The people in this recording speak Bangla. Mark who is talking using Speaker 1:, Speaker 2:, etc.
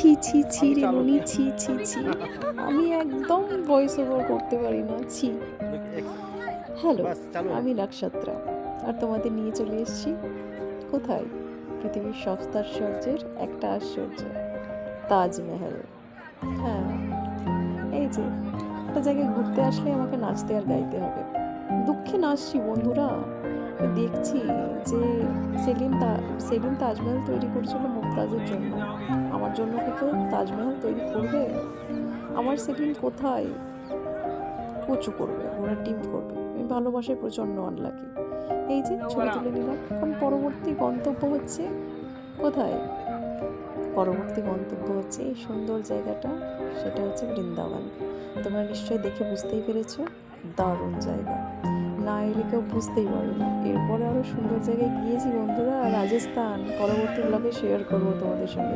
Speaker 1: ছি ছি ছি রে মনি, ছি ছি ছি। আমি একদম ভয়েস ওভার করতে পারি না, ছি। হ্যালো, আমি নক্ষত্রা, আর তোমাদের নিয়ে চলে এসেছি কোথায়? পৃথিবীর সপ্ত আশ্চর্যের একটা আশ্চর্য, তাজমহল। হ্যাঁ, এই যে একটা জায়গায় ঘুরতে আসলে আমাকে নাচতে আর গাইতে হবে। দুঃখে নাচছি বন্ধুরা। দেখছি যে সেলিম তাজমহল তৈরি করছিল মুমতাজের জন্য। আমার জন্য কি কেউ তাজমহল তৈরি করবে? আমার সেলিম কোথায়? কচু করবে, ঘোড়ার ডিম করবে। আমি ভালোবাসায় প্রচণ্ড আনলাকি। এই যে ছবি তুলে নিলাম। এখন পরবর্তী গন্তব্য হচ্ছে কোথায়? পরবর্তী গন্তব্য হচ্ছে এই সুন্দর জায়গাটা, সেটা হচ্ছে বৃন্দাবন। তোমরা নিশ্চয়ই দেখে বুঝতেই পেরেছো, দারুণ জায়গা। না এলে কেউ বুঝতেই পারবে না। এরপরে আরও সুন্দর জায়গায় গিয়েছি বন্ধুরা, রাজস্থান। পরবর্তী ব্লগে শেয়ার করবো তোমাদের সঙ্গে।